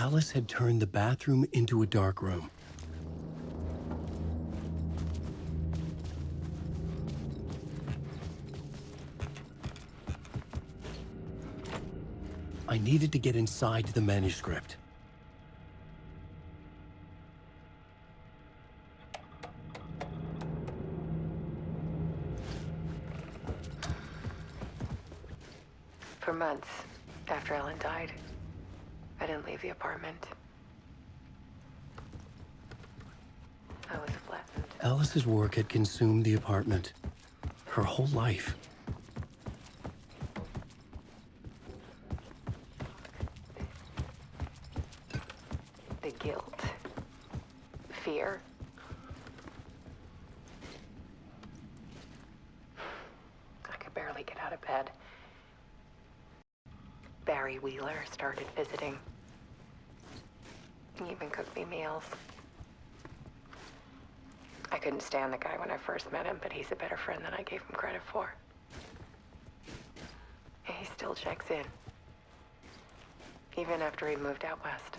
Alice had turned the bathroom into a dark room. I needed to get inside the manuscript. For months after Ellen died, I didn't leave the apartment. I was flattened. Alice's work had consumed the apartment. Her whole life. The guilt. Fear. I could barely get out of bed. Barry Wheeler started visiting. He even cooked me meals. I couldn't stand the guy when I first met him, but he's a better friend than I gave him credit for. He still checks in. Even after he moved out west.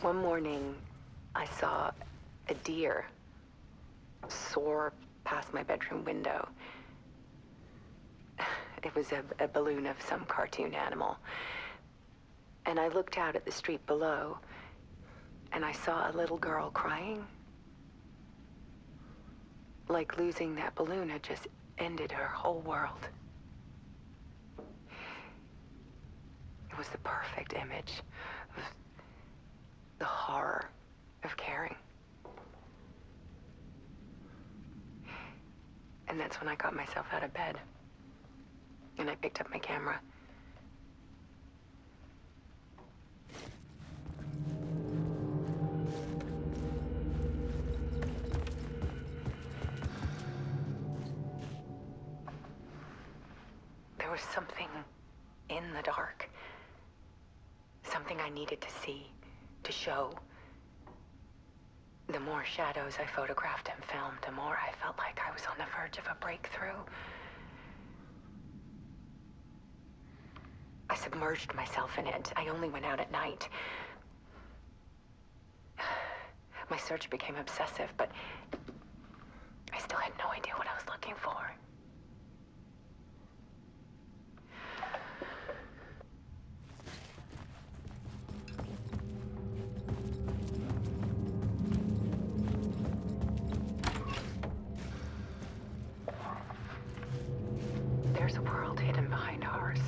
One morning, I saw a deer soar past my bedroom window. It was a balloon of some cartoon animal. And I looked out at the street below, and I saw a little girl crying. Like losing that balloon had just ended her whole world. It was the perfect image of the horror of caring. And that's when I got myself out of bed. And I picked up my camera. There was something in the dark. Something I needed to see. To show. The more shadows I photographed and filmed, the more I felt like I was on the verge of a breakthrough. I submerged myself in it. I only went out at night. My search became obsessive, but I still had no idea what I was looking for. There's a world hidden behind ours.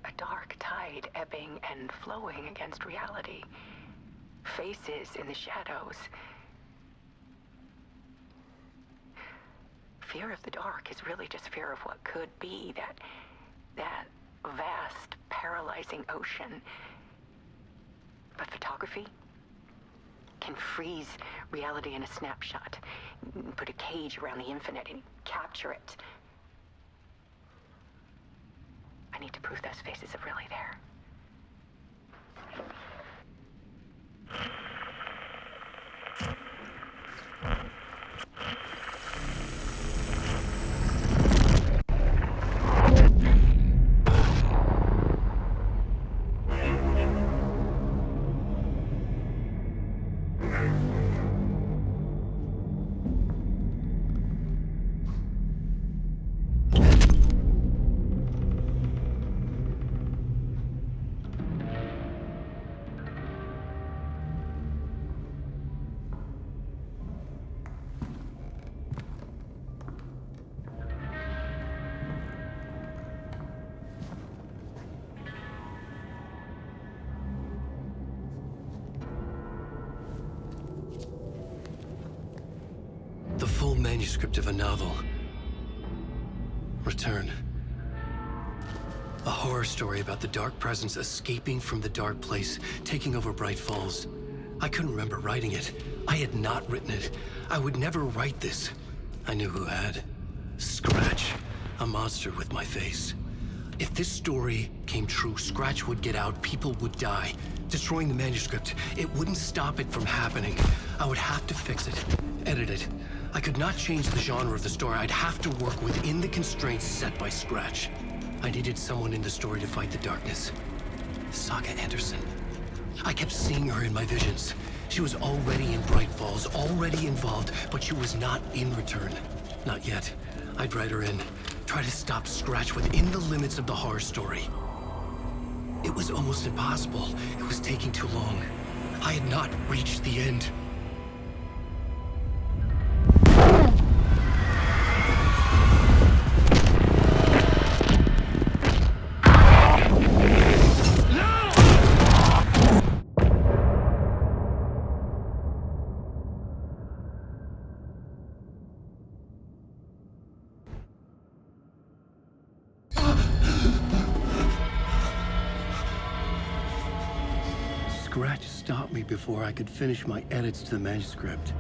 A dark tide ebbing and flowing against reality. Faces in the shadows. Fear of the dark is really just fear of what could be, that vast, paralyzing ocean. But photography can freeze reality in a snapshot, put a cage around the infinite and capture it. I need to prove those faces are really there. The full manuscript of a novel. Return. A horror story about the dark presence escaping from the dark place, taking over Bright Falls. I couldn't remember writing it. I had not written it. I would never write this. I knew who had. Scratch. A monster with my face. If this story came true, Scratch would get out, people would die. Destroying the manuscript, it wouldn't stop it from happening. I would have to fix it, edit it. I could not change the genre of the story. I'd have to work within the constraints set by Scratch. I needed someone in the story to fight the darkness. Saga Anderson. I kept seeing her in my visions. She was already in Bright Falls, already involved, but she was not in Return. Not yet. I'd write her in. Try to stop Scratch within the limits of the horror story. It was almost impossible. It was taking too long. I had not reached the end. Scratch stopped me before I could finish my edits to the manuscript.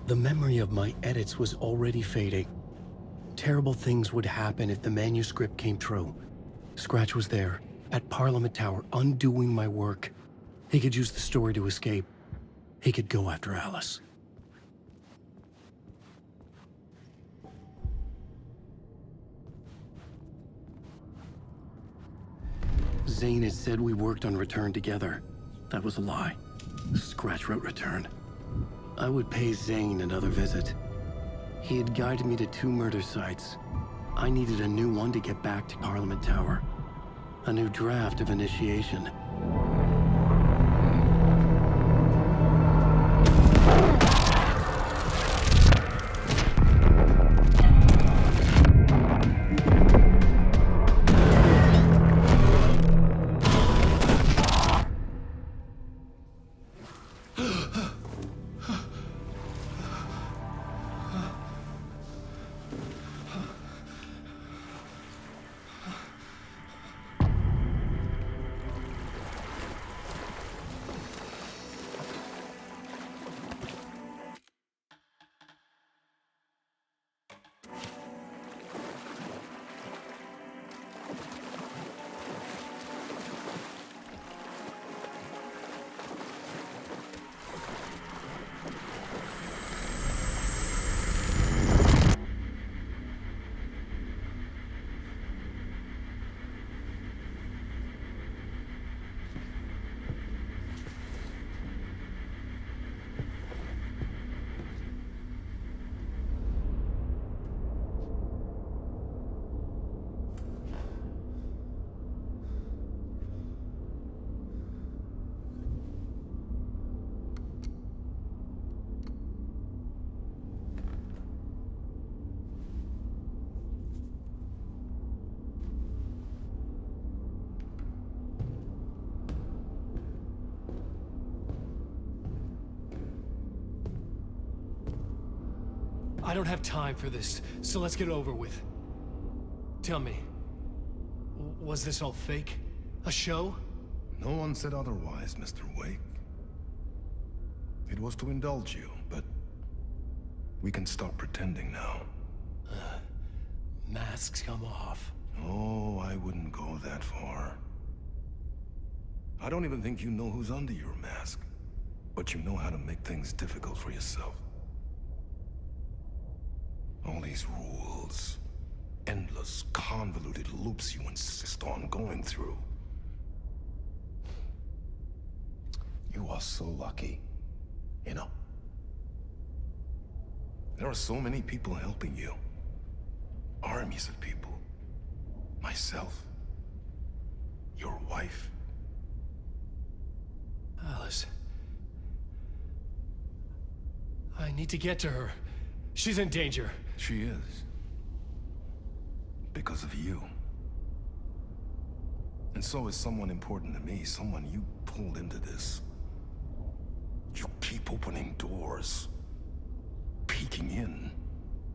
The memory of my edits was already fading. Terrible things would happen if the manuscript came true. Scratch was there, at Parliament Tower, undoing my work. He could use the story to escape. He could go after Alice. Zane had said we worked on Return together. That was a lie. Scratch wrote Return. I would pay Zane another visit. He had guided me to 2 murder sites. I needed a new one to get back to Parliament Tower. A new draft of Initiation. I don't have time for this, so let's get it over with. Tell me, was this all fake? A show? No one said otherwise, Mr. Wake. It was to indulge you, but we can stop pretending now. Masks come off. Oh, I wouldn't go that far. I don't even think you know who's under your mask, but you know how to make things difficult for yourself. All these rules, endless, convoluted loops you insist on going through. You are so lucky, you know. There are so many people helping you. Armies of people. Myself. Your wife. Alice. I need to get to her. She's in danger. She is. Because of you. And so is someone important to me, someone you pulled into this. You keep opening doors. Peeking in.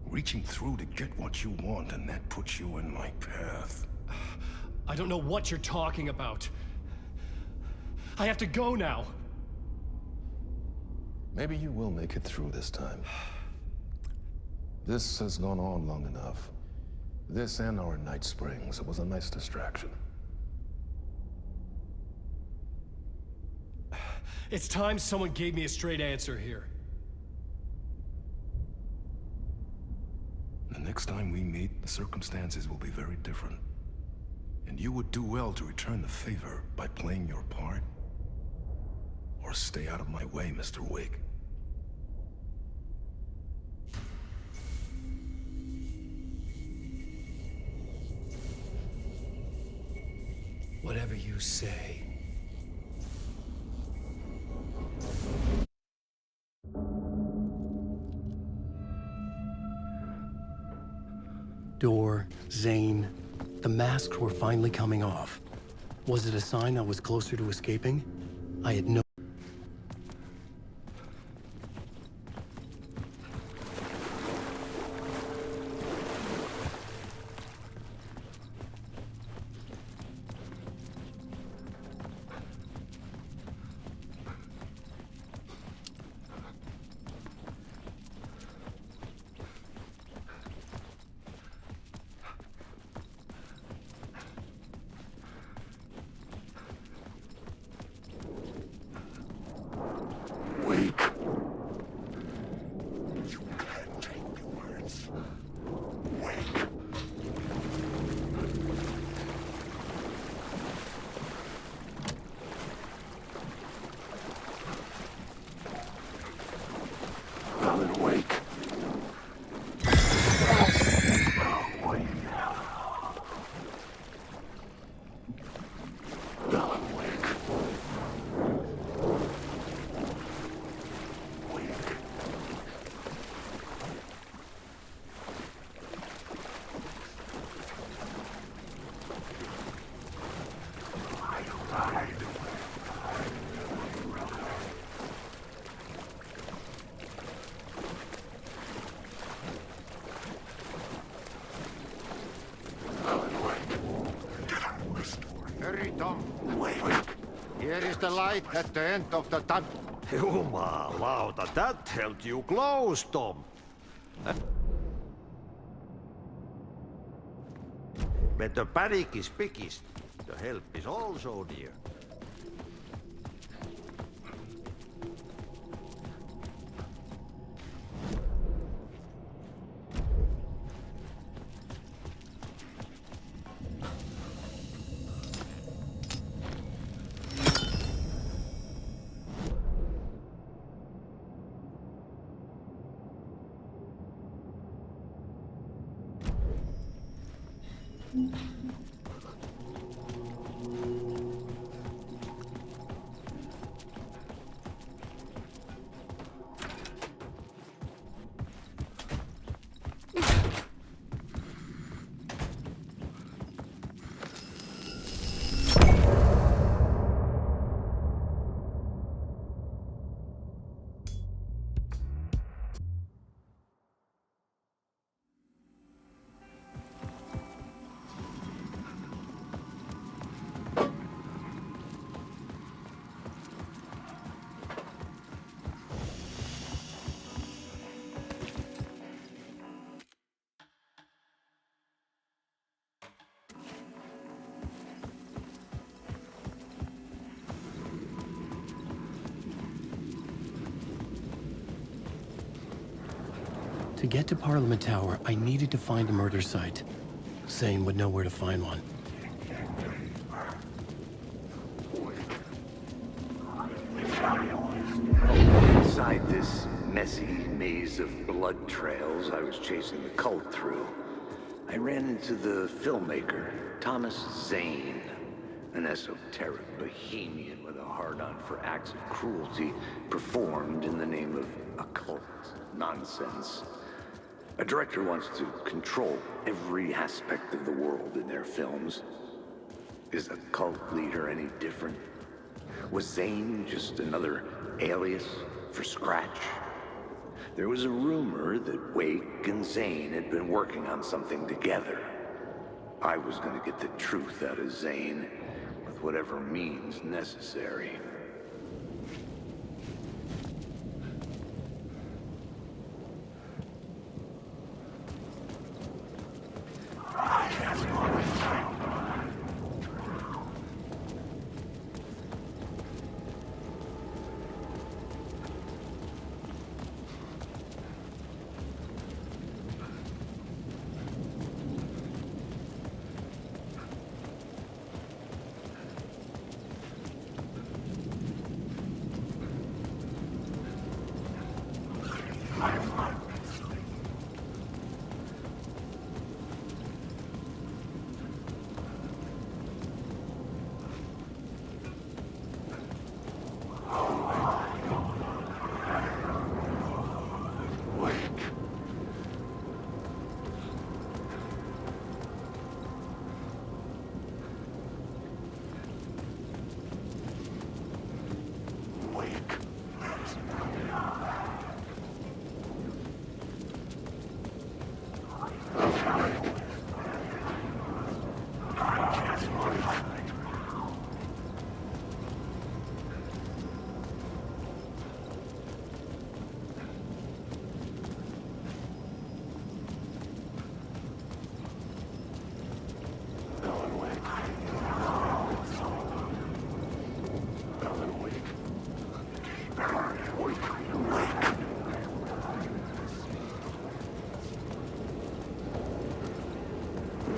Reaching through to get what you want, and that puts you in my path. I don't know what you're talking about. I have to go now. Maybe you will make it through this time. This has gone on long enough. This and our Night Springs. It was a nice distraction. It's time someone gave me a straight answer here. The next time we meet, the circumstances will be very different. And you would do well to return the favor by playing your part. Or stay out of my way, Mr. Wake. Whatever you say. Door, Zane, the masks were finally coming off. Was it a sign I was closer to escaping? I had no... Hurry, Tom. Wait. Here is the light at the end of the tunnel. Jumalauta, that held you close, Tom. When the panic is biggest, the help is also near. To get to Parliament Tower, I needed to find a murder site. Zane would know where to find one. Inside this messy maze of blood trails I was chasing the cult through, I ran into the filmmaker, Thomas Zane, an esoteric bohemian with a hard-on for acts of cruelty performed in the name of occult nonsense. A director wants to control every aspect of the world in their films. Is a cult leader any different? Was Zane just another alias for Scratch? There was a rumor that Wake and Zane had been working on something together. I was going to get the truth out of Zane with whatever means necessary.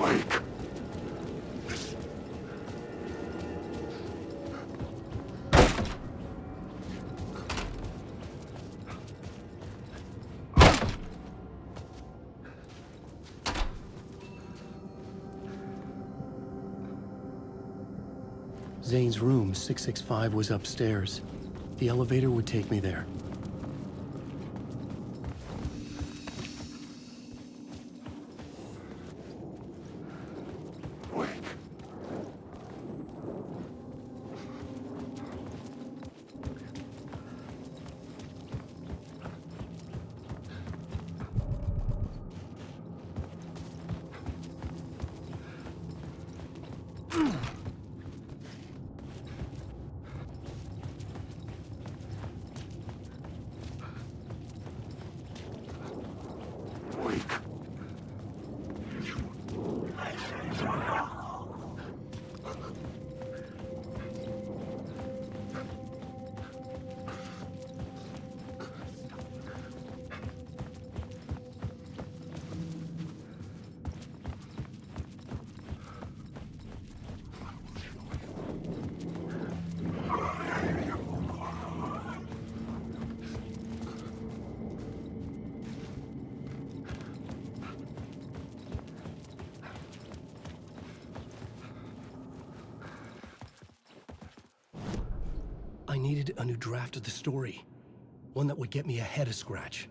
Wake. Zane's room, 665, was upstairs. The elevator would take me there. Wake. Wake. I needed a new draft of the story. One that would get me ahead of Scratch.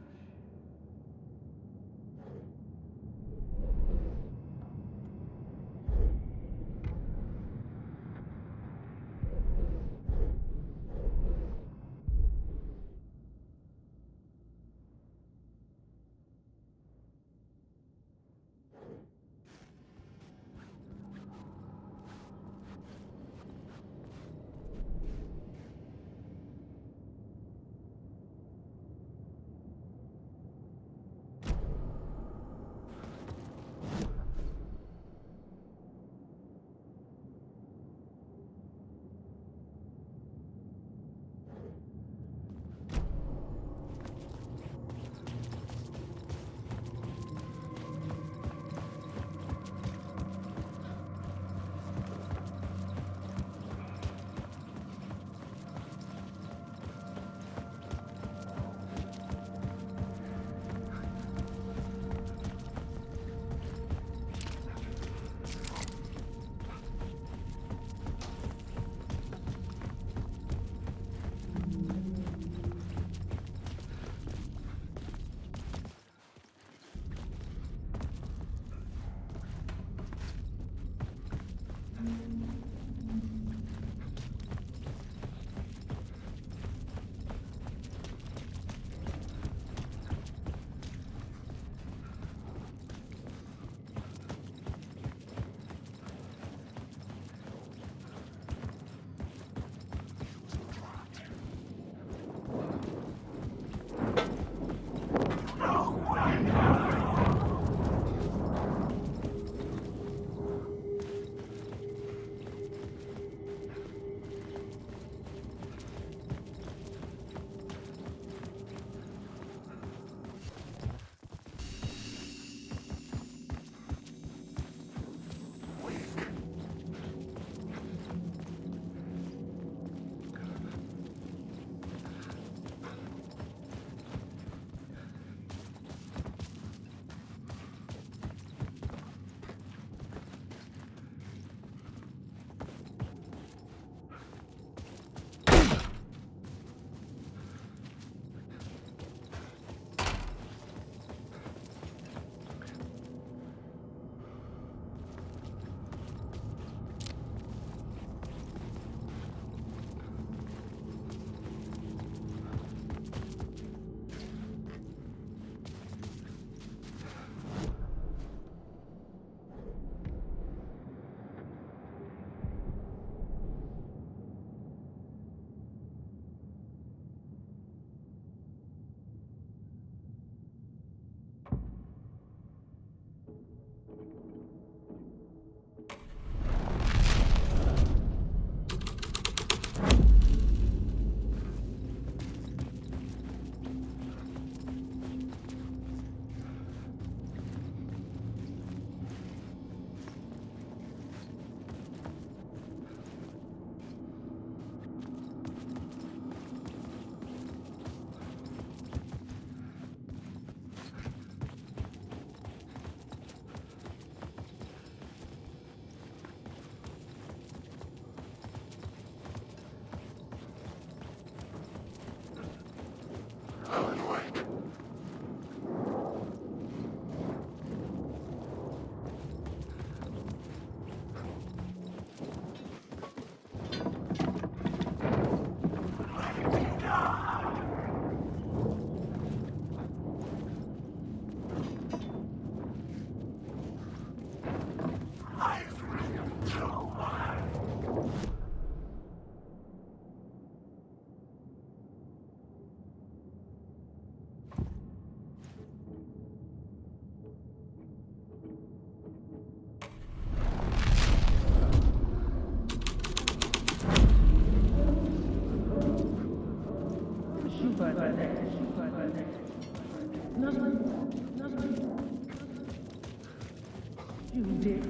Dick.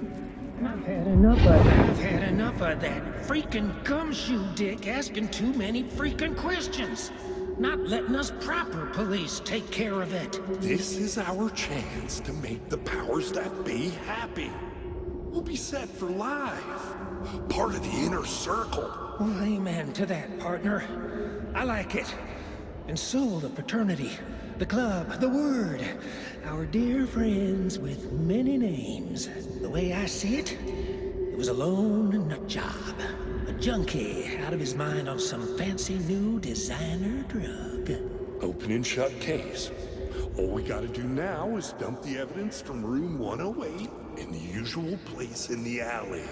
I've had enough of that freaking gumshoe dick asking too many freaking questions. Not letting us proper police take care of it. This is our chance to make the powers that be happy. We'll be set for life. Part of the inner circle. Well, amen to that, partner. I like it. And so the fraternity, the club, the word. Our dear friends with many names. The way I see it, it was a lone nut job. A junkie out of his mind on some fancy new designer drug. Open and shut case. All we gotta do now is dump the evidence from room 108 in the usual place in the alley.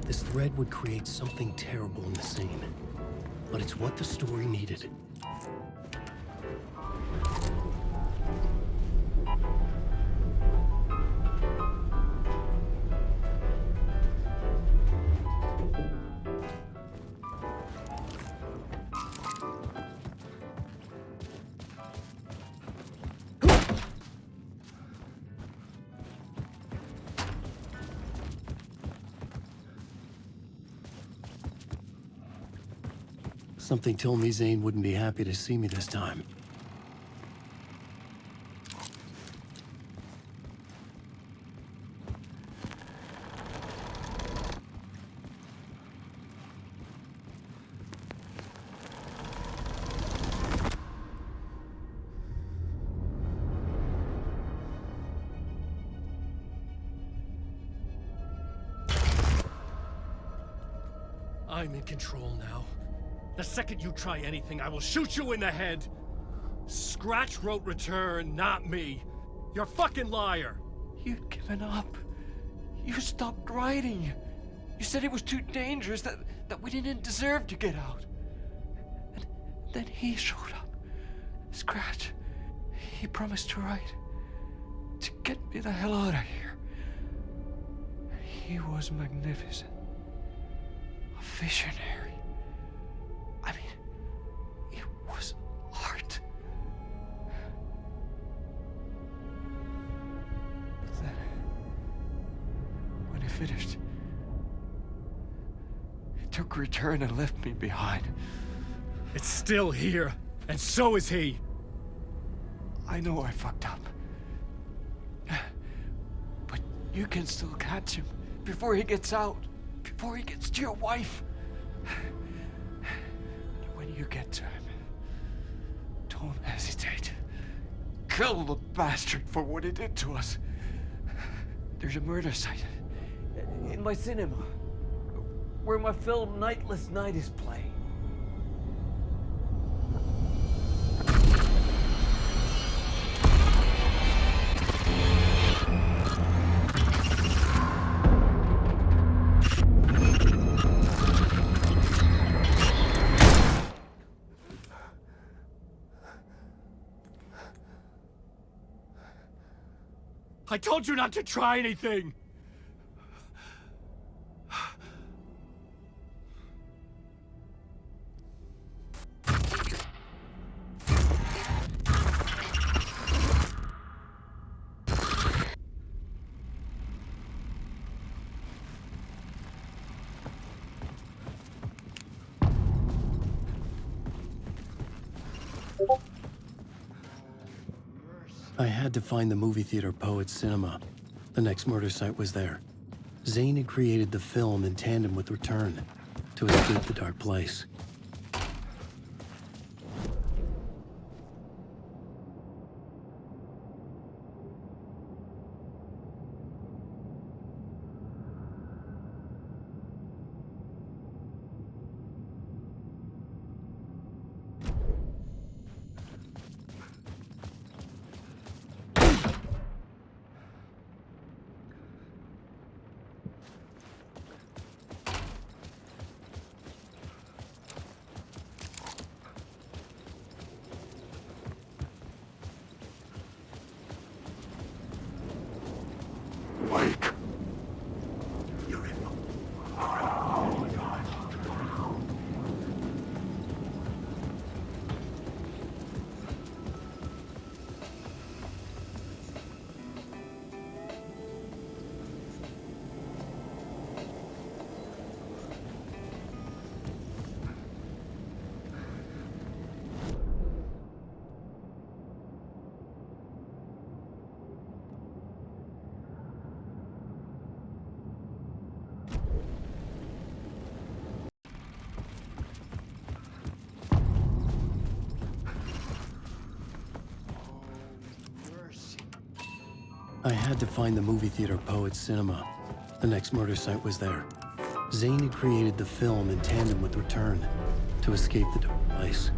This thread would create something terrible in the scene, but it's what the story needed. Something told me Zane wouldn't be happy to see me this time. I'm in control now. The second you try anything, I will shoot you in the head! Scratch wrote return, not me. You're a fucking liar! You'd given up. You stopped writing. You said it was too dangerous, that we didn't deserve to get out. And then he showed up. Scratch. He promised to write. To get me the hell out of here. He was magnificent. A visionary. I mean, it was art. But then, when he finished, he took return and left me behind. It's still here, and so is he. I know I fucked up. But you can still catch him before he gets out, before he gets to your wife. You get to him. Don't hesitate. Kill the bastard for what he did to us. There's a murder site in my cinema where my film Nightless Night is playing. I told you not to try anything! I had to find the movie theater Poet Cinema. The next murder site was there. Zane had created the film in tandem with Return to escape the dark place. Wake. I had to find the movie theater Poet Cinema. The next murder site was there. Zane had created the film in tandem with Return to escape the dark place.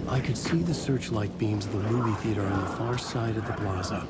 I could see the searchlight beams of the movie theater on the far side of the plaza.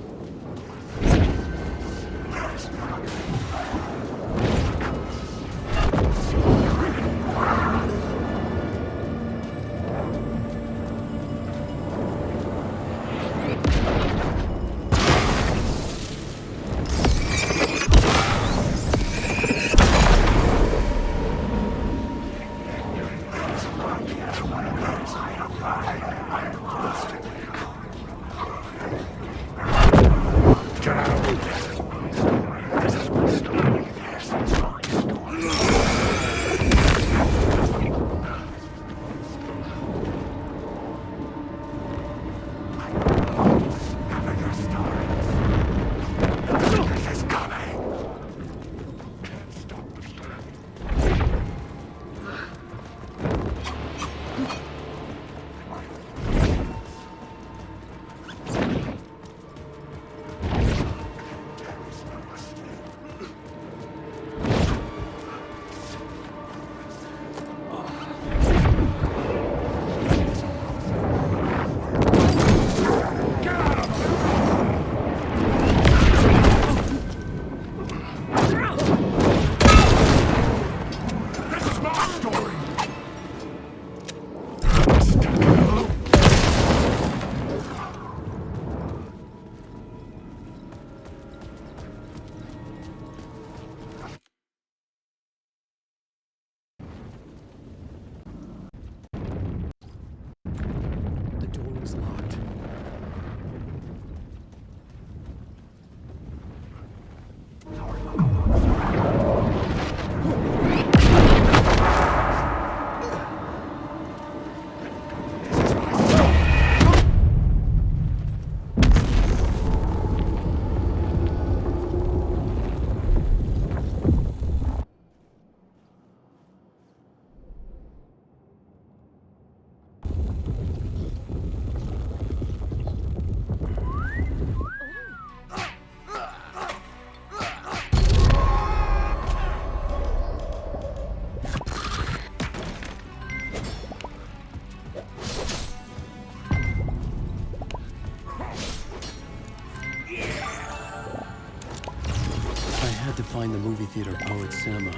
to find the movie theater Poet Cinema.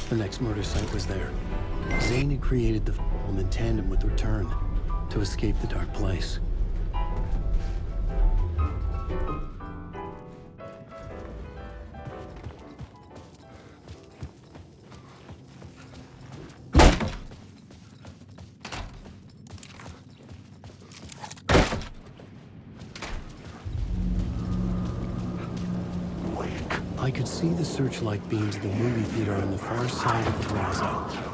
The next murder site was there. Zane had created the film in tandem with Return to escape the dark place. I could see the searchlight beams of the movie theater on the far side of the plaza.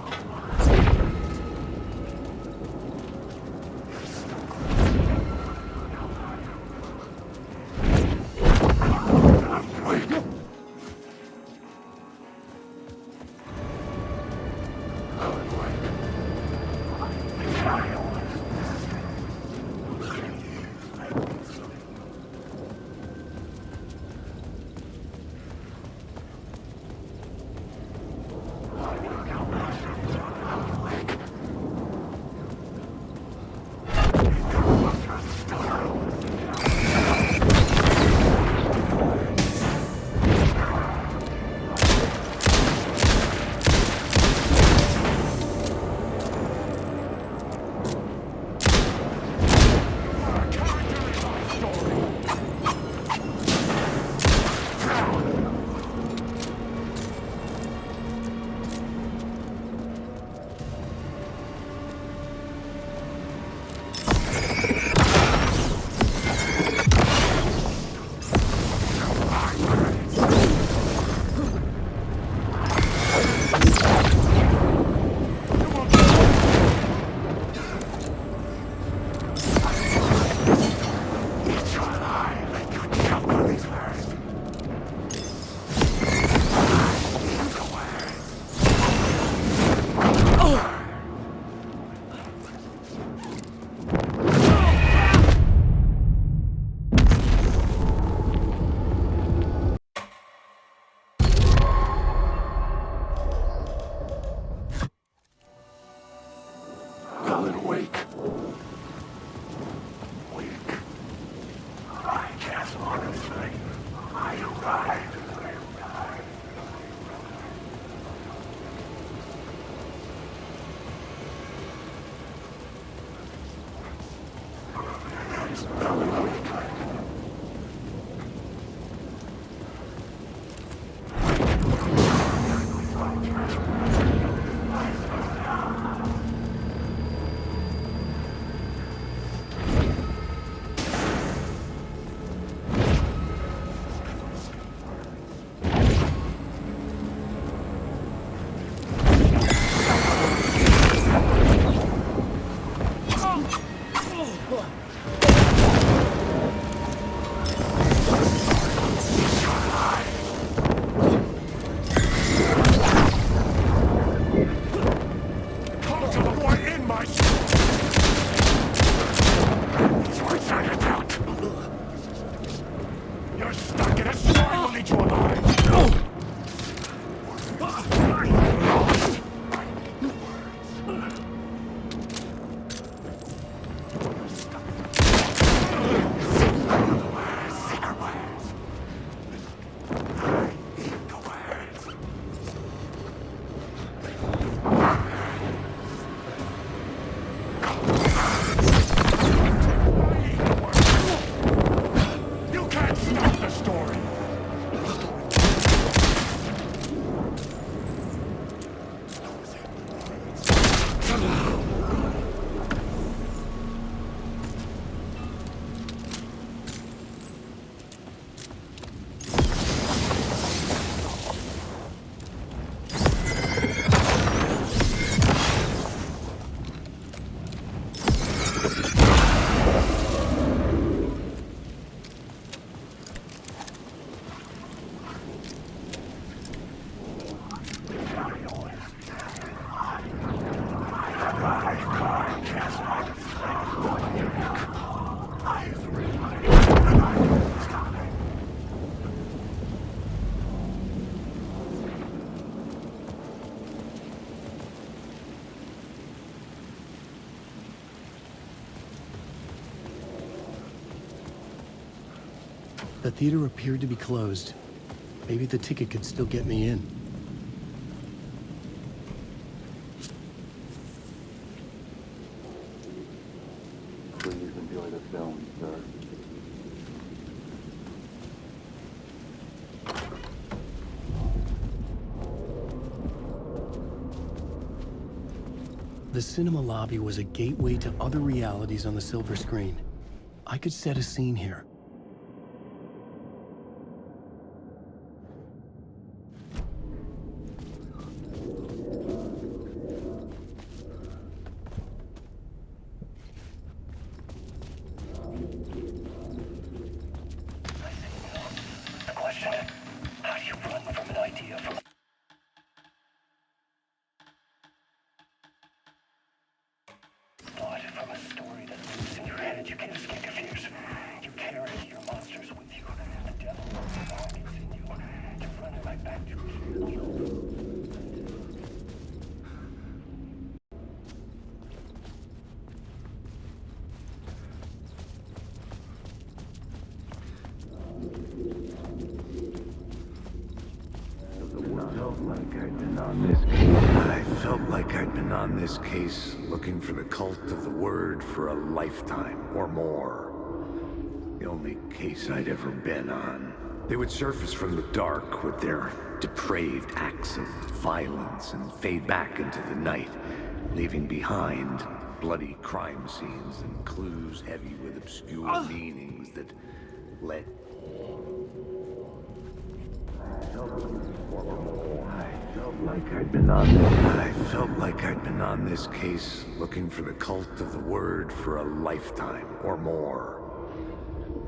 The theater appeared to be closed. Maybe the ticket could still get me in. Please enjoy the film, sir. The cinema lobby was a gateway to other realities on the silver screen. I could set a scene here. I felt like I'd been on this case looking for the cult of the word for a lifetime or more. The only case I'd ever been on. They would surface from the dark with their depraved acts of violence and fade back into the night, leaving behind bloody crime scenes and clues heavy with obscure meanings that led... I felt like I'd been on this case looking for the cult of the word for a lifetime or more.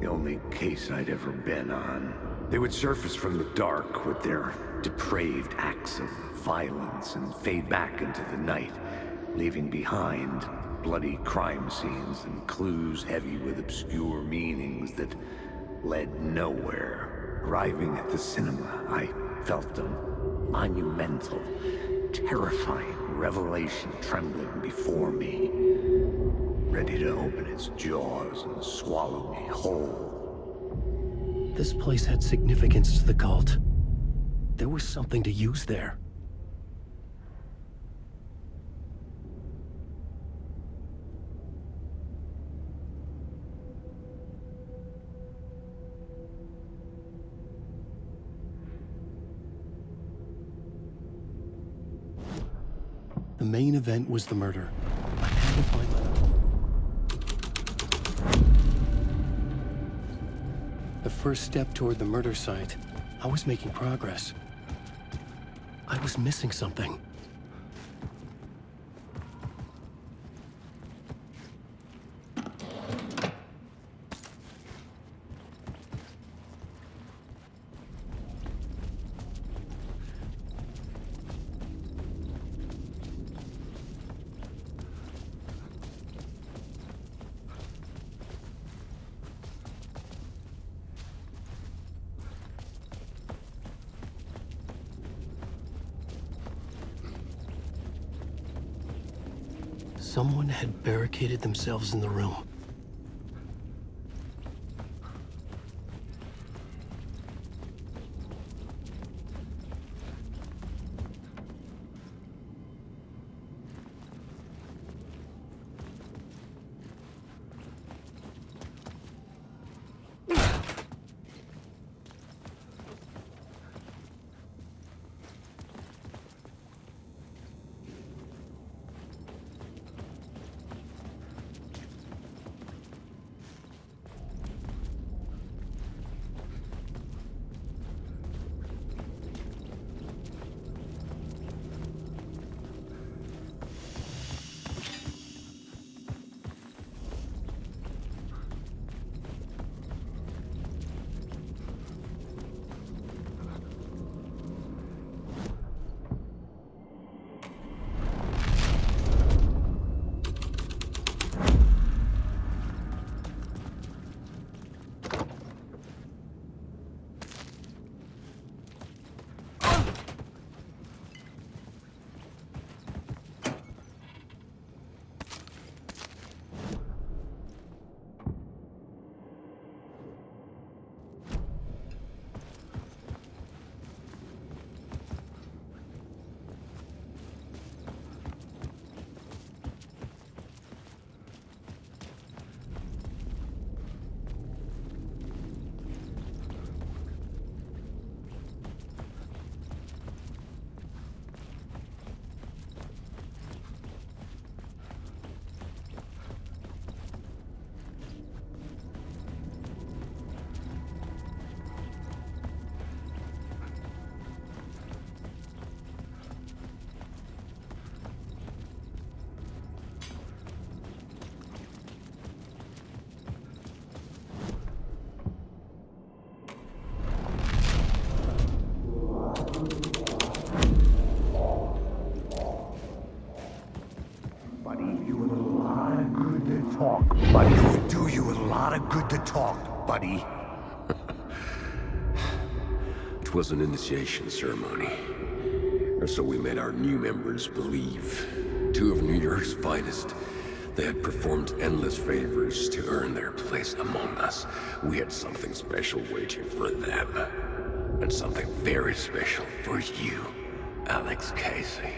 The only case I'd ever been on. They would surface from the dark with their depraved acts of violence and fade back into the night, leaving behind bloody crime scenes and clues heavy with obscure meanings that led nowhere. Arriving at the cinema, I felt a monumental, terrifying revelation trembling before me, ready to open its jaws and swallow me whole. This place had significance to the cult. There was something to use there. The main event was the murder. I had to find them. The first step toward the murder site. I was making progress. I was missing something. Someone had barricaded themselves in the room. buddy. It was an initiation ceremony. Or so we made our new members believe. Two of New York's finest. They had performed endless favors to earn their place among us. We had something special waiting for them. And something very special for you, Alex Casey.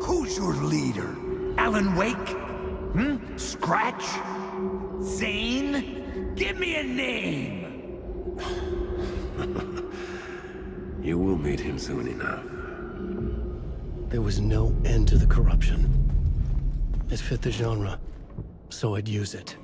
Who's your leader? Alan Wake? Scratch? Zane? Give me a name! You will meet him soon enough. There was no end to the corruption. It fit the genre, so I'd use it.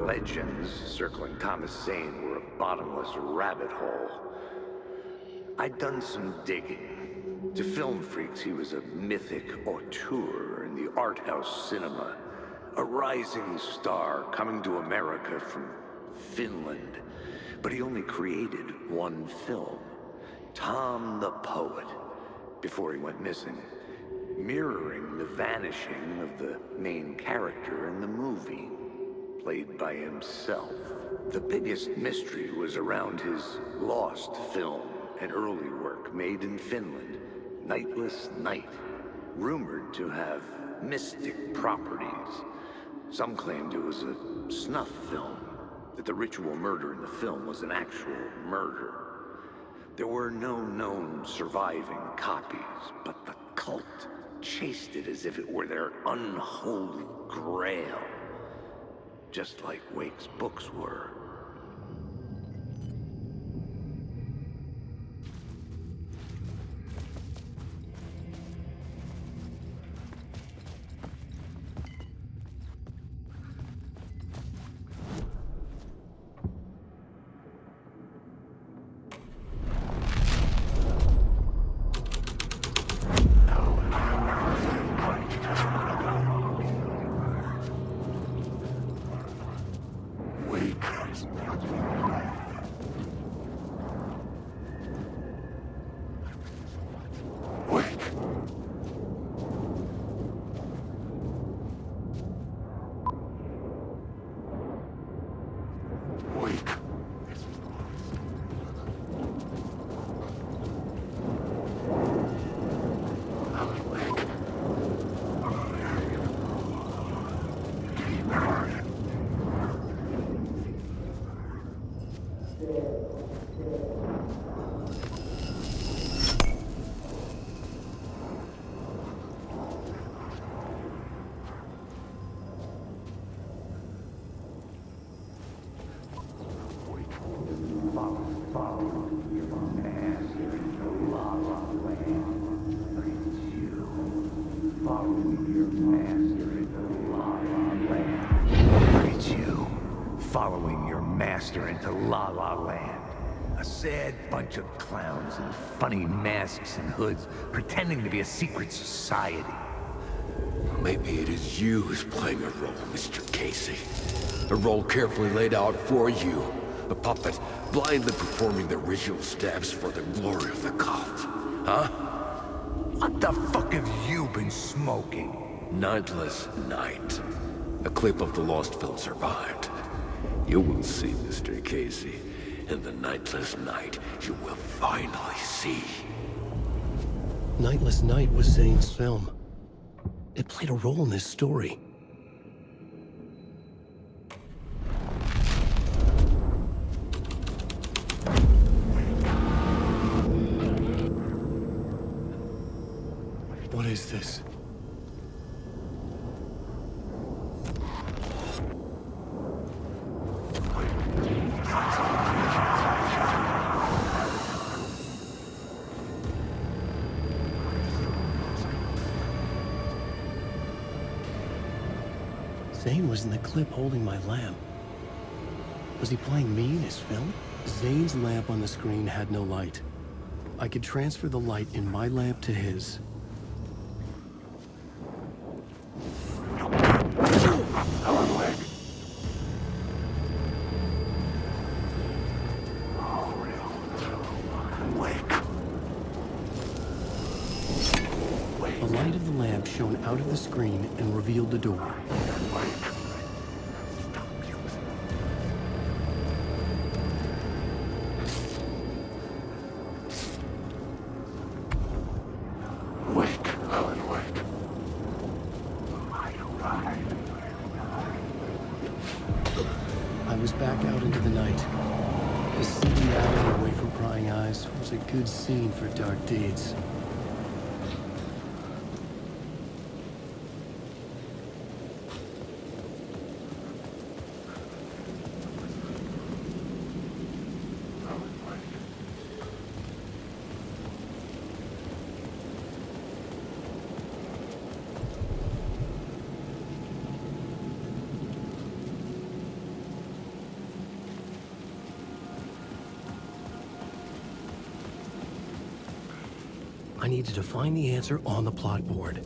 Legends circling Thomas Zane were a bottomless rabbit hole. I'd done some digging. To film freaks, he was a mythic auteur in the art house cinema. A rising star coming to America from Finland. But he only created one film, Tom the Poet, before he went missing, mirroring the vanishing of the main character in the movie, played by himself. The biggest mystery was around his lost film, an early work made in Finland, Nightless Night, rumored to have mystic properties. Some claimed it was a snuff film, that the ritual murder in the film was an actual murder. There were no known surviving copies, but the cult chased it as if it were their unholy grail. Just like Wake's books were. Following your master into La La Land. It's you. Following your master into La La Land. It's you. Following your master into La La Land. A sad bunch of clowns in funny masks and hoods, pretending to be a secret society. Maybe it is you who's playing a role, Mr. Casey. A role carefully laid out for you. A puppet, blindly performing the ritual steps for the glory of the cult. Huh? What the fuck have you been smoking? Nightless Night. A clip of the lost film survived. You will see, Mr. Casey. In the Nightless Night, you will finally see. Nightless Night was Zane's film. It played a role in this story. What is this? Zane was in the clip holding my lamp. Was he playing me in his film? Zane's lamp on the screen had no light. I could transfer the light in my lamp to his. The light of the lamp shone out of the screen and revealed the door. I was back out into the night. The seedy alley away from prying eyes was a good scene for dark deeds. I needed to find the answer on the plot board.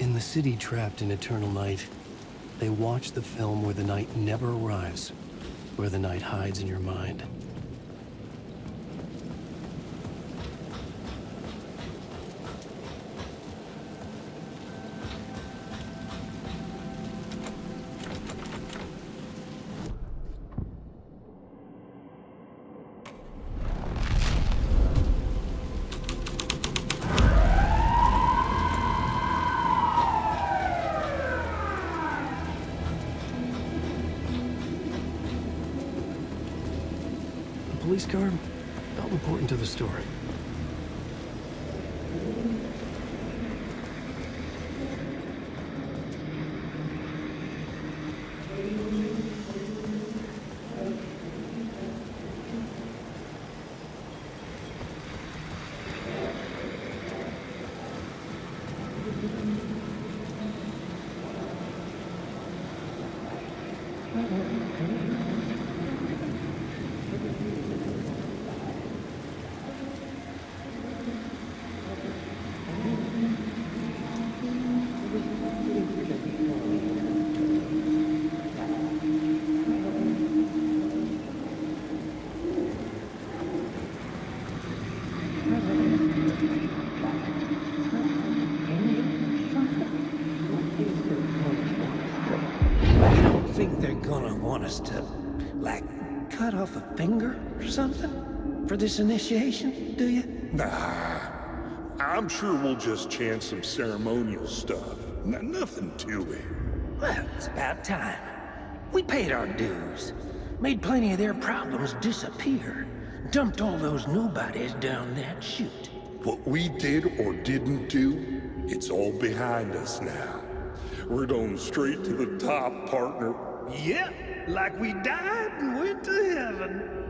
In the city trapped in eternal night, they watch the film where the night never arrives, where the night hides in your mind. Police car felt important to the story. Like cut off a finger or something? For this initiation, do you? Nah, I'm sure we'll just chant some ceremonial stuff. Nothing to it. Well, it's about time. We paid our dues. Made plenty of their problems disappear. Dumped all those nobodies down that chute. What we did or didn't do, it's all behind us now. We're going straight to the top, partner. Yep, like we died and went to heaven.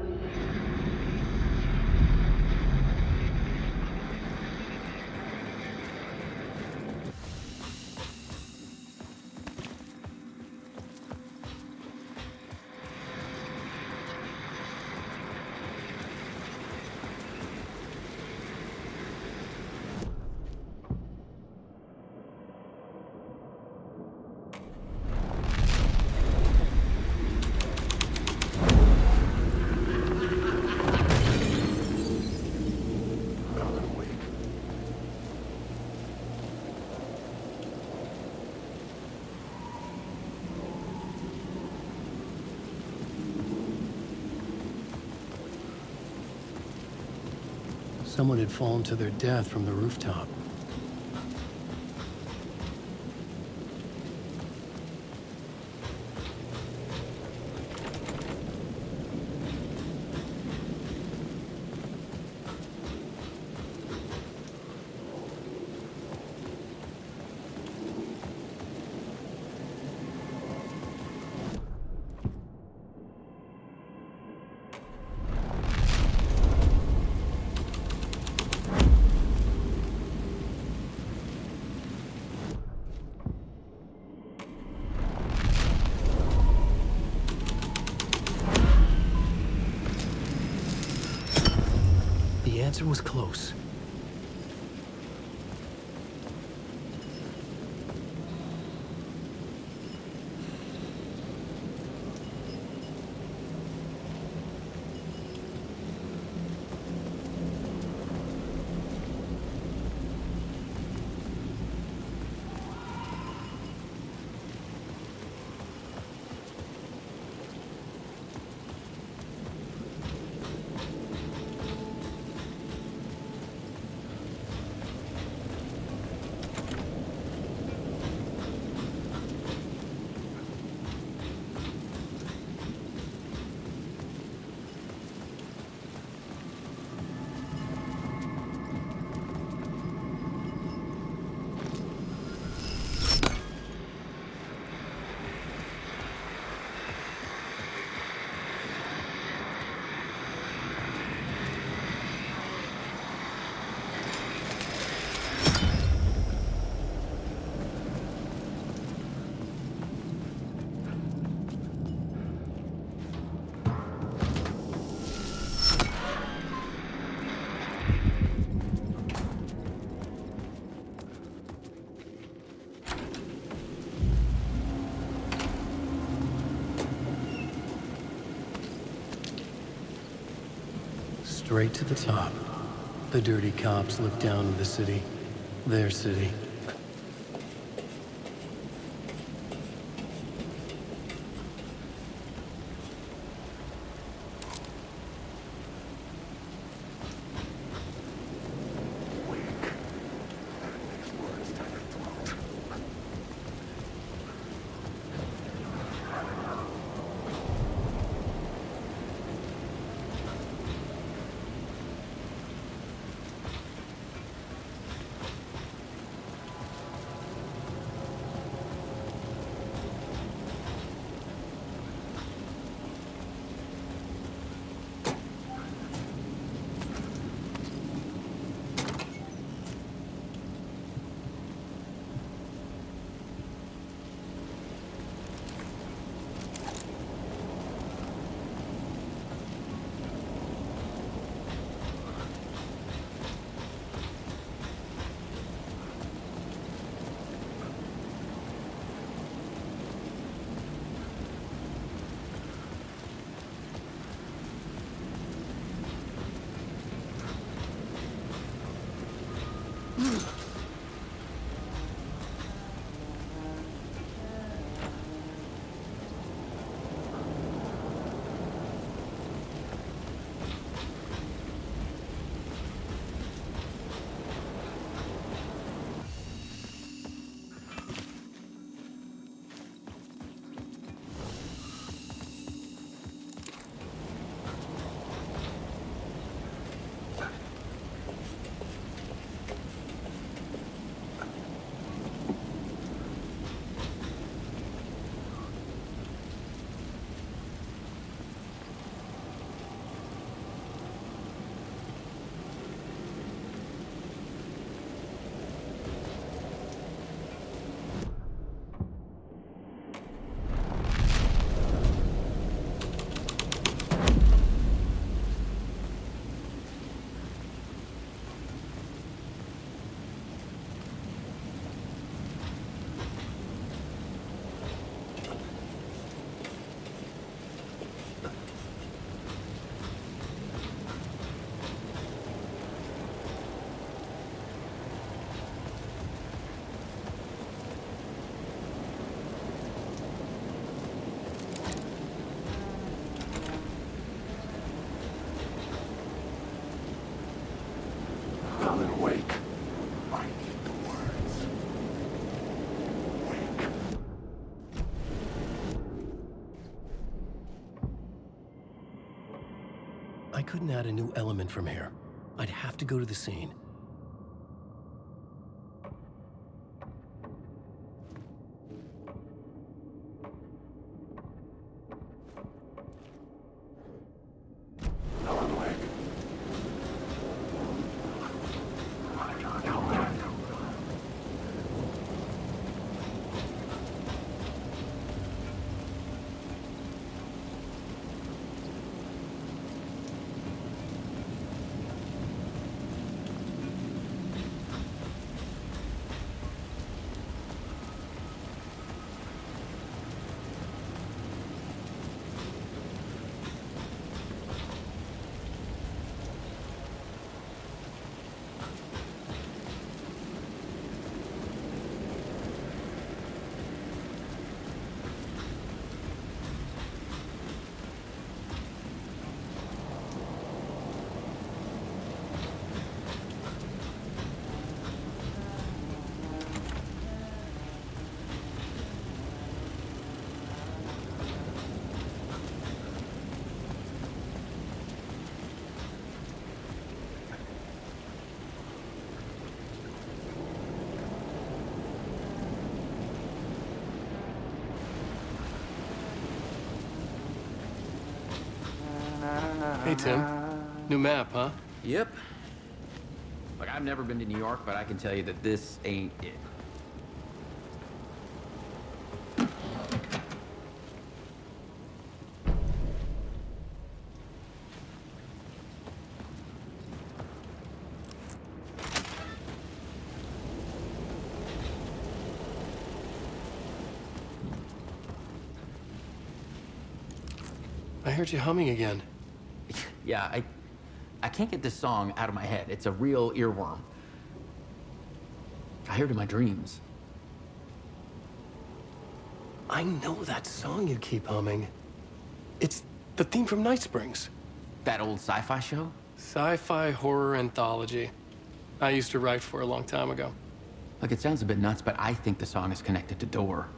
Someone had fallen to their death from the rooftop. The answer was close. Straight to the top. The dirty cops look down on the city. Their city. I couldn't add a new element from here. I'd have to go to the scene. Hey, Tim. New map, huh? Yep. Look, I've never been to New York, but I can tell you that this ain't it. I heard you humming again. Yeah, I can't get this song out of my head. It's a real earworm. I hear it in my dreams. I know that song you keep humming. It's the theme from Night Springs. That old sci-fi show? Sci-fi horror anthology. I used to write for a long time ago. Look, it sounds a bit nuts, but I think the song is connected to Door.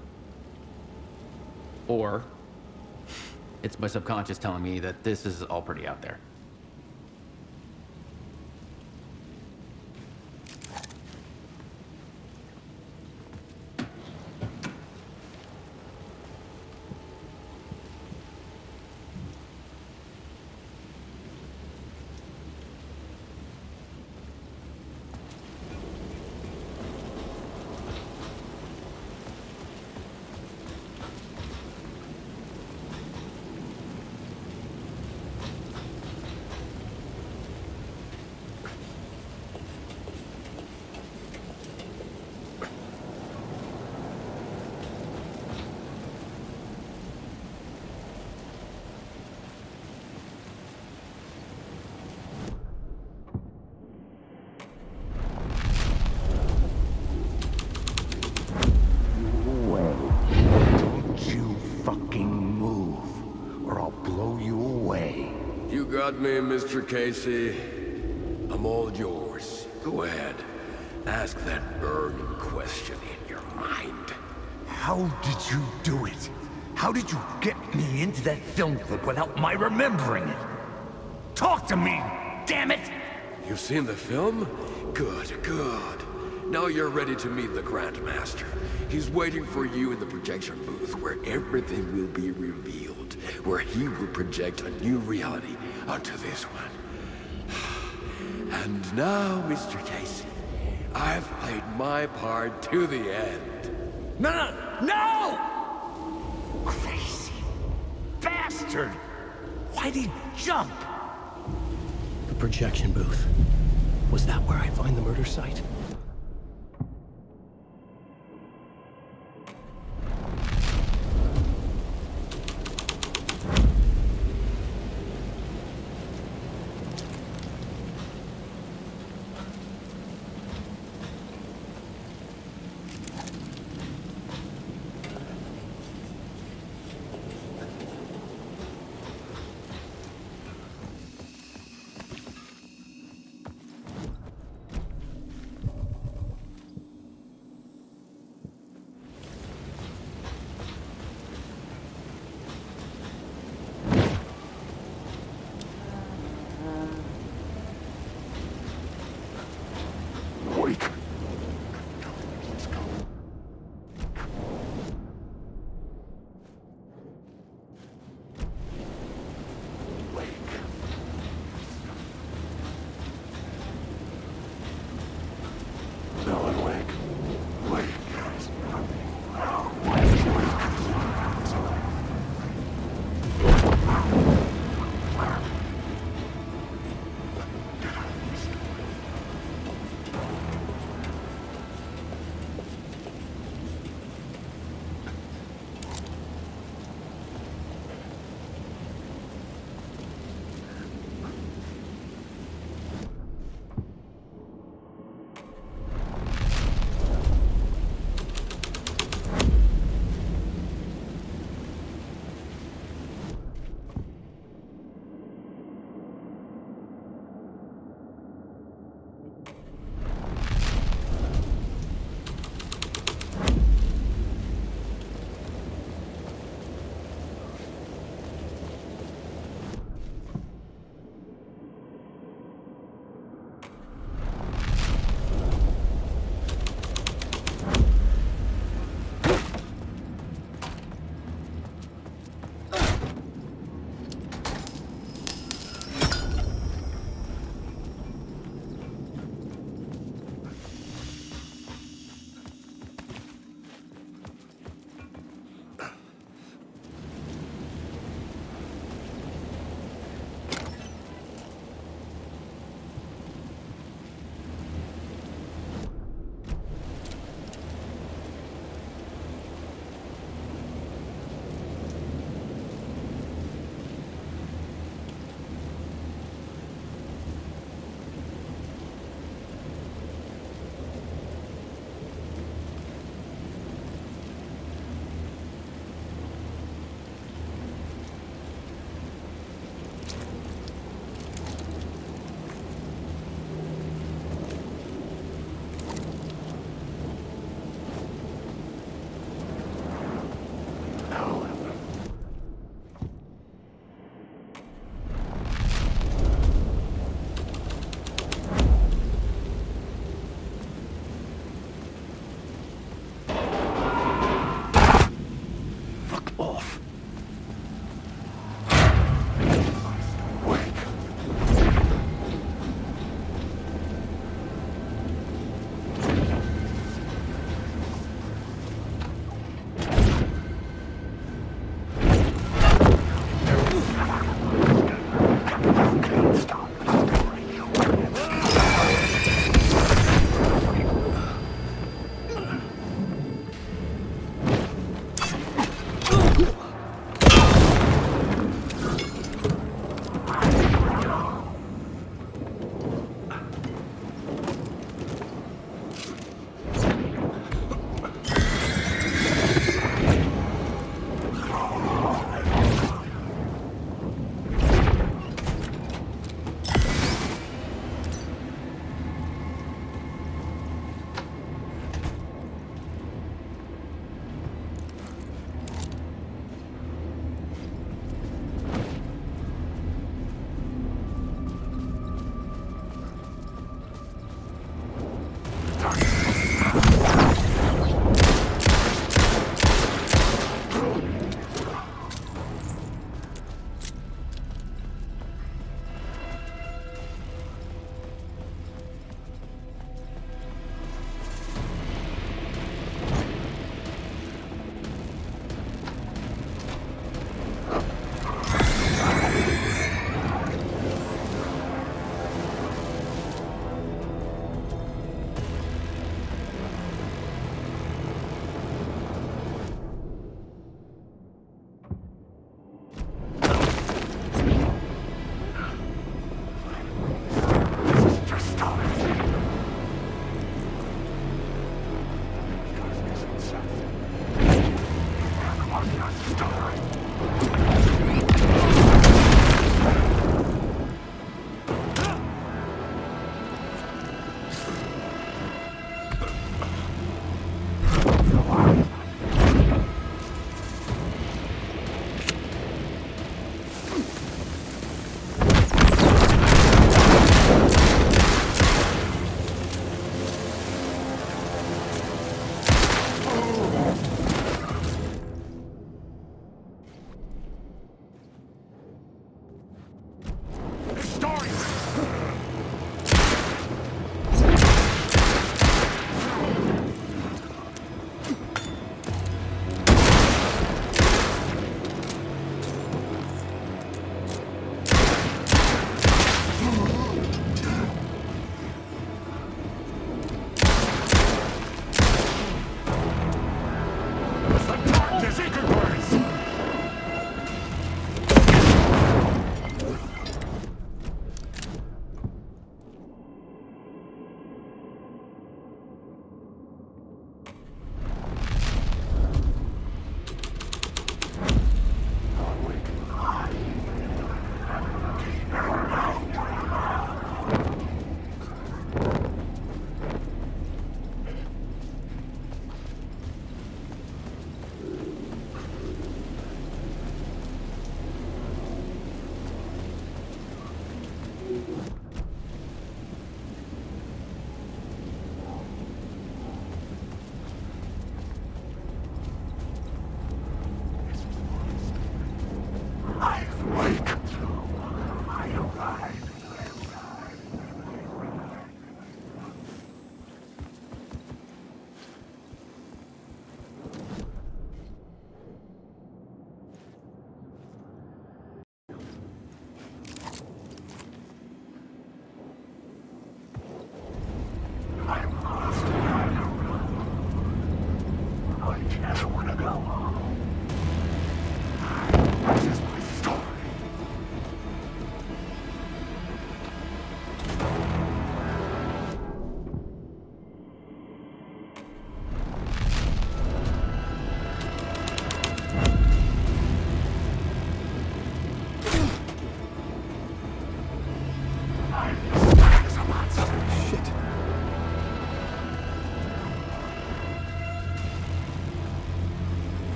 Or it's my subconscious telling me that this is all pretty out there. Got me, Mr. Casey. I'm all yours. Go ahead. Ask that burning question in your mind. How did you do it? How did you get me into that film clip without my remembering it? Talk to me, damn it! You've seen the film? Good, good. Now you're ready to meet the Grandmaster. He's waiting for you in the projection booth where everything will be revealed, where he will project a new reality onto this one. And now, Mr. Casey, I've played my part to the end. No! Crazy bastard! Why'd he jump? The projection booth. Was that where I'd find the murder site?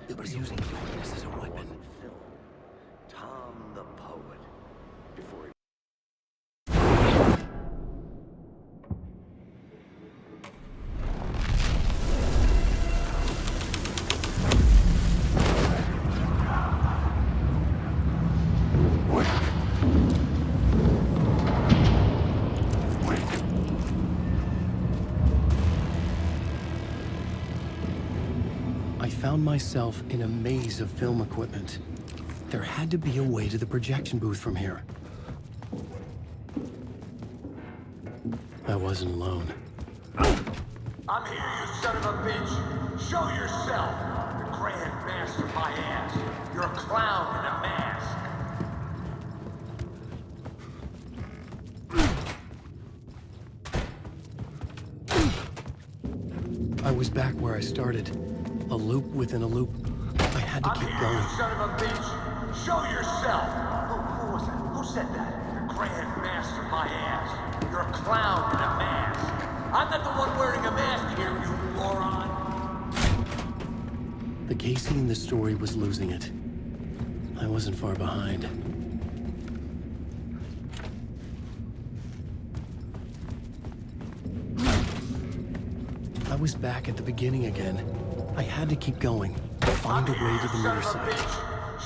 It was using darkness as a weapon. Tom the Poet. Before he... I found myself in a maze of film equipment. There had to be a way to the projection booth from here. I wasn't alone. I'm here, you son of a bitch. Show yourself. The Grand Master my ass. You're a clown in a mask. I was back where I started. A loop within a loop. I had to keep going. You son of a bitch. Show yourself. Who was it? Who said that? The Grand Master my ass. You're a clown in a mask. I'm not the one wearing a mask here, you moron. The Casey in the story was losing it. I wasn't far behind. I was back at the beginning again. I had to keep going. Find a way to the mirror side.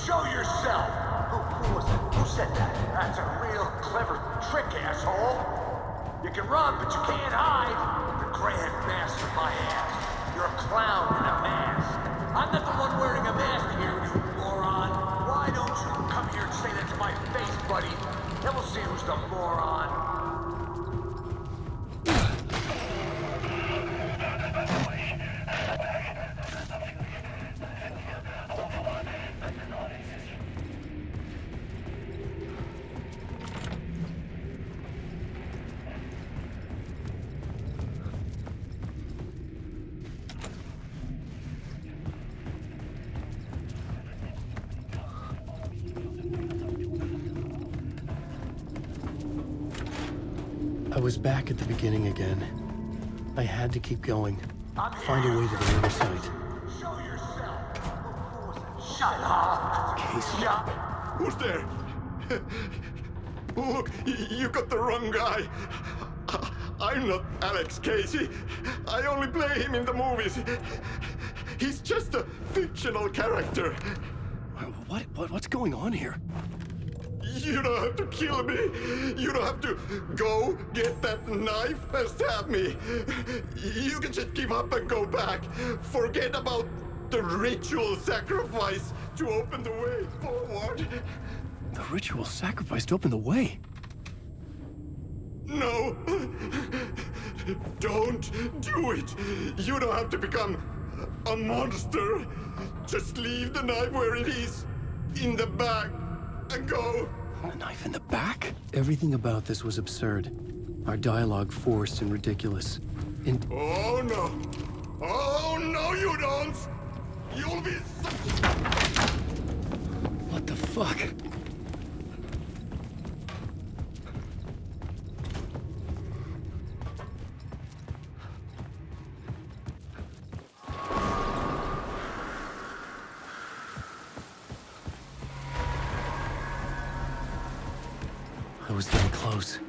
Show yourself! Who was it? Who said that? That's a real clever trick, asshole! You can run, but you can't hide! The Grand Master my ass. You're a clown in a mask. I'm not the one wearing a mask here, you moron! Why don't you come here and say that to my face, buddy? Then we'll see who's the moron. I was back at the beginning again. I had to keep going. Find a way to the other side. Show yourself! Shut up! Casey? Who's there? Look, you got the wrong guy. I'm not Alex Casey. I only play him in the movies. He's just a fictional character. What's going on here? You don't have to kill me. You don't have to go get that knife and stab me. You can just give up and go back. Forget about the ritual sacrifice to open the way forward. The ritual sacrifice to open the way? No. Don't do it. You don't have to become a monster. Just leave the knife where it is, in the back, and go. A knife in the back? Everything about this was absurd. Our dialogue forced and ridiculous. Oh no! Oh no, you don't! You'll be What the fuck? I was getting close.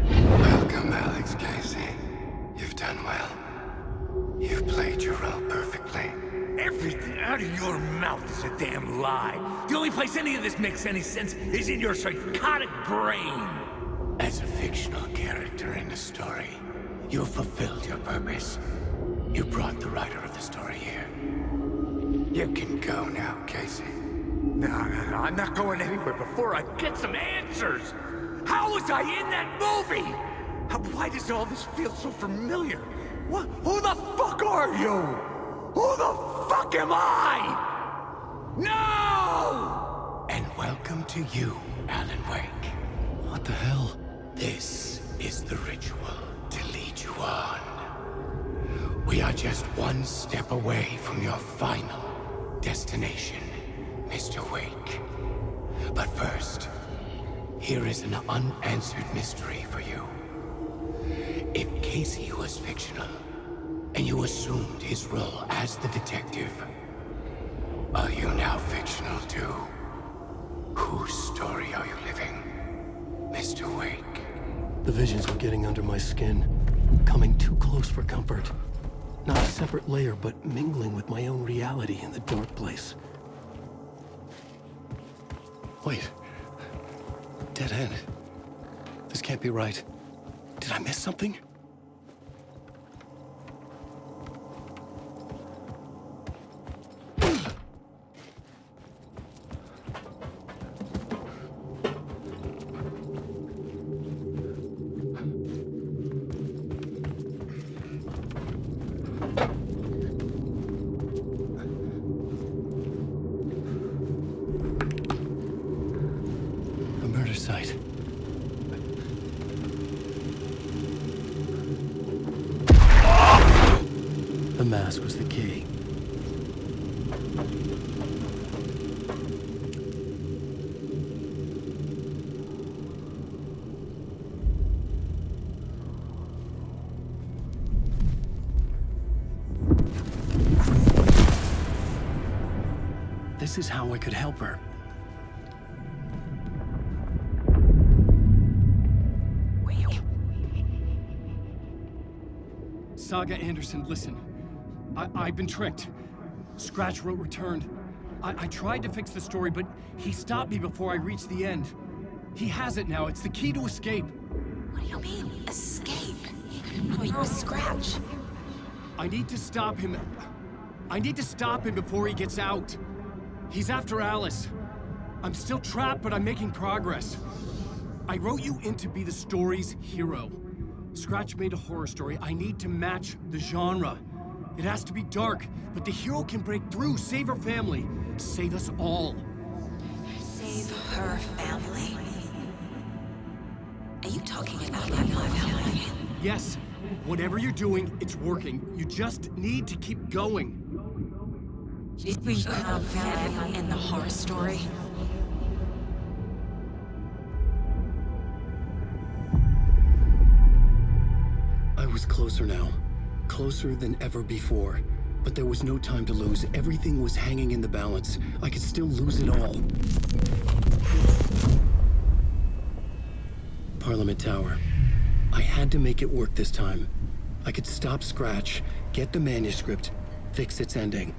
Welcome, Alex Casey. You've done well. You've played your role perfectly. Everything out of your mouth is a damn lie. The only place any of this makes any sense is in your psychotic brain. As a fictional character in a story, you fulfilled your purpose. You brought the writer of the story here. You can go now, Casey. No, I'm not going anywhere before I get some answers. How was I in that movie? Why does all this feel so familiar? What? Who the fuck are you? Who the fuck am I? No! And welcome to you, Alan Wake. What the hell? This is the ritual to lead you on. We are just one step away from your final destination, Mr. Wake. But first, Here is an unanswered mystery for you. If Casey was fictional, and you assumed his role as the detective, are you now fictional too? Whose story are you living, Mr. Wake? The visions were getting under my skin, coming too close for comfort. Not a separate layer, but mingling with my own reality in the dark place. Wait. Dead end. This can't be right. Did I miss something? Site. The mask was the key. This is how I could help her. Saga Anderson, listen. I've been tricked. Scratch wrote returned. I tried to fix the story, but he stopped me before I reached the end. He has it now. It's the key to escape. What do you mean, escape? Scratch. I need to stop him. I need to stop him before he gets out. He's after Alice. I'm still trapped, but I'm making progress. I wrote you in to be the story's hero. Scratch made a horror story. I need to match the genre. It has to be dark, but the hero can break through, save her family, save us all. Save her family? Are you talking about my family? Yes. Whatever you're doing, it's working. You just need to keep going. We have family in the horror story. I was closer now. Closer than ever before. But there was no time to lose. Everything was hanging in the balance. I could still lose it all. Parliament Tower. I had to make it work this time. I could stop Scratch, get the manuscript, fix its ending.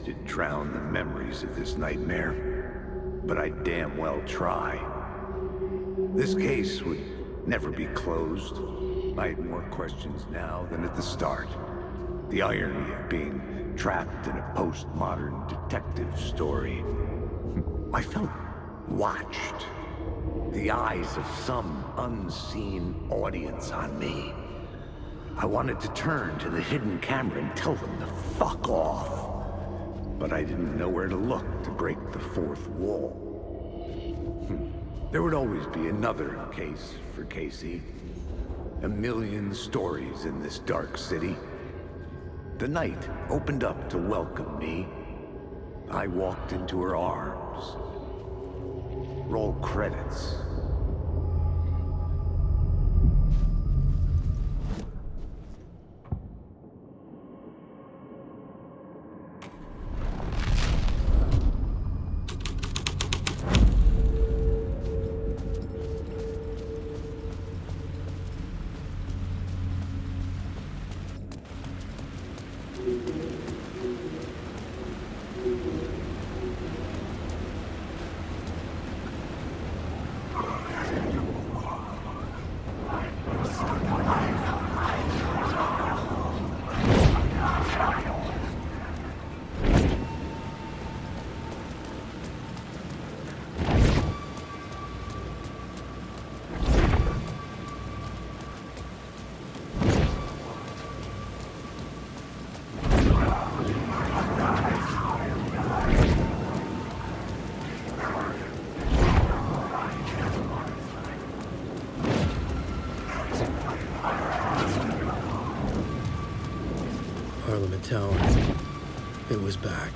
to drown the memories of this nightmare, but I'd damn well try. This case would never be closed. I had more questions now than at the start. The irony of being trapped in a postmodern detective story. I felt watched. The eyes of some unseen audience on me. I wanted to turn to the hidden camera and tell them to fuck off. But I didn't know where to look to break the fourth wall. There would always be another case for Casey. A million stories in this dark city. The night opened up to welcome me. I walked into her arms. Roll credits. Tower. It was back.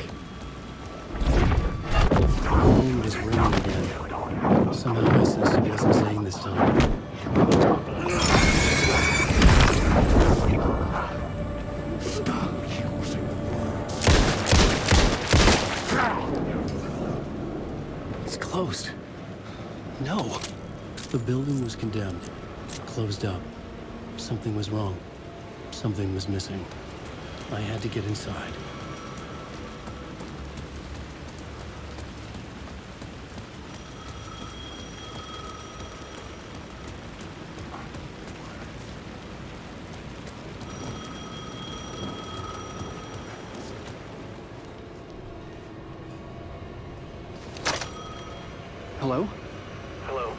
The phone was ringing again. Somehow I sensed it wasn't Zane this time. It's closed. No. The building was condemned. Closed up. Something was wrong. Something was missing. I had to get inside. Hello? Hello?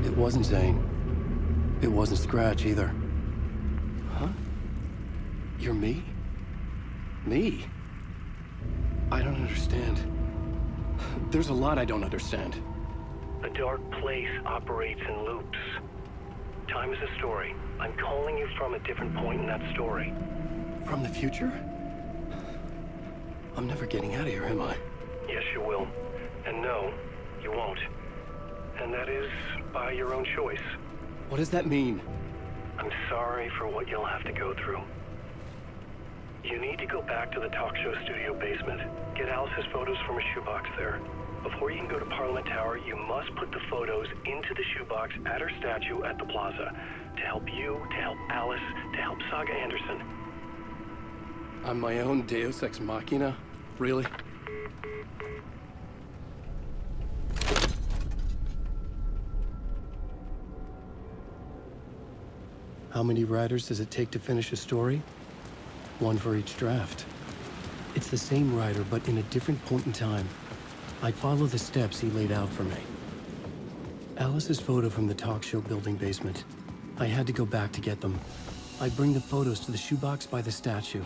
It wasn't Zane. It wasn't Scratch either. Huh? You're me? Me? I don't understand. There's a lot I don't understand. A dark place operates in loops. Time is a story. I'm calling you from a different point in that story. From the future? I'm never getting out of here, am I? Yes, you will. And no, you won't. And that is by your own choice. What does that mean? I'm sorry for what you'll have to go through. You need to go back to the talk show studio basement. Get Alice's photos from a shoebox there. Before you can go to Parliament Tower, you must put the photos into the shoebox at her statue at the plaza. To help you, to help Alice, to help Saga Anderson. I'm my own Deus Ex Machina? Really? How many writers does it take to finish a story? One for each draft. It's the same writer, but in a different point in time. I follow the steps he laid out for me. Alice's photo from the talk show building basement. I had to go back to get them. I'd bring the photos to the shoebox by the statue.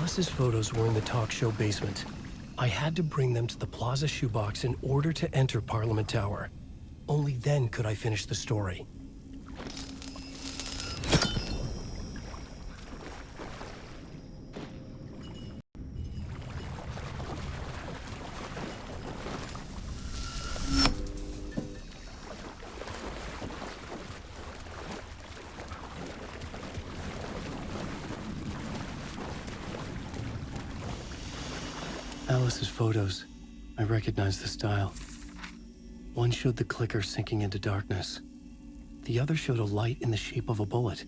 Alice's photos were in the talk show basement. I had to bring them to the Plaza shoebox in order to enter Parliament Tower. Only then could I finish the story. Alice's photos. I recognized the style. One showed the clicker sinking into darkness. The other showed a light in the shape of a bullet.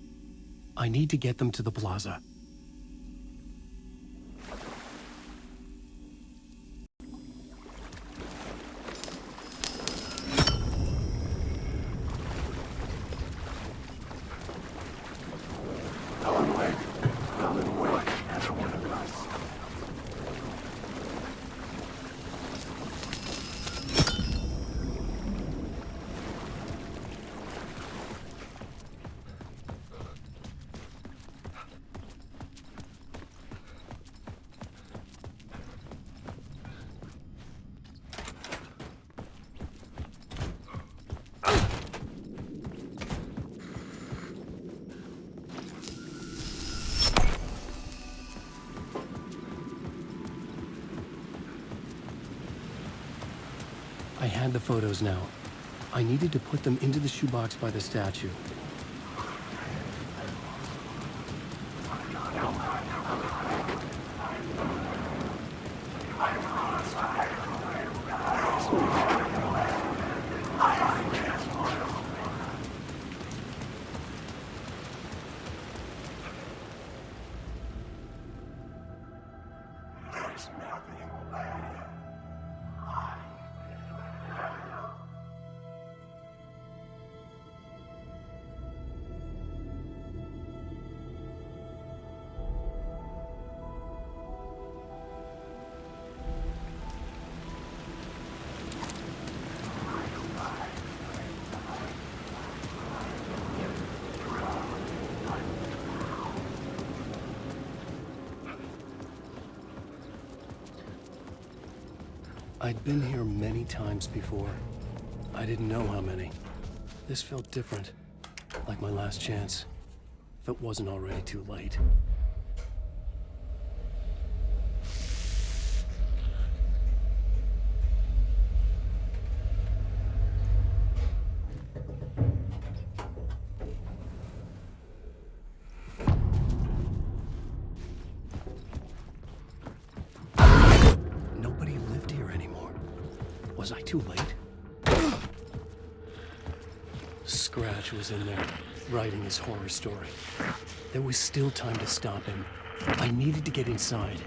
I need to get them to the plaza. I had the photos now. I needed to put them into the shoebox by the statue. I'd been here many times before. I didn't know how many. This felt different, like my last chance, if it wasn't already too late. Was I too late? Scratch was in there, writing his horror story. There was still time to stop him. I needed to get inside.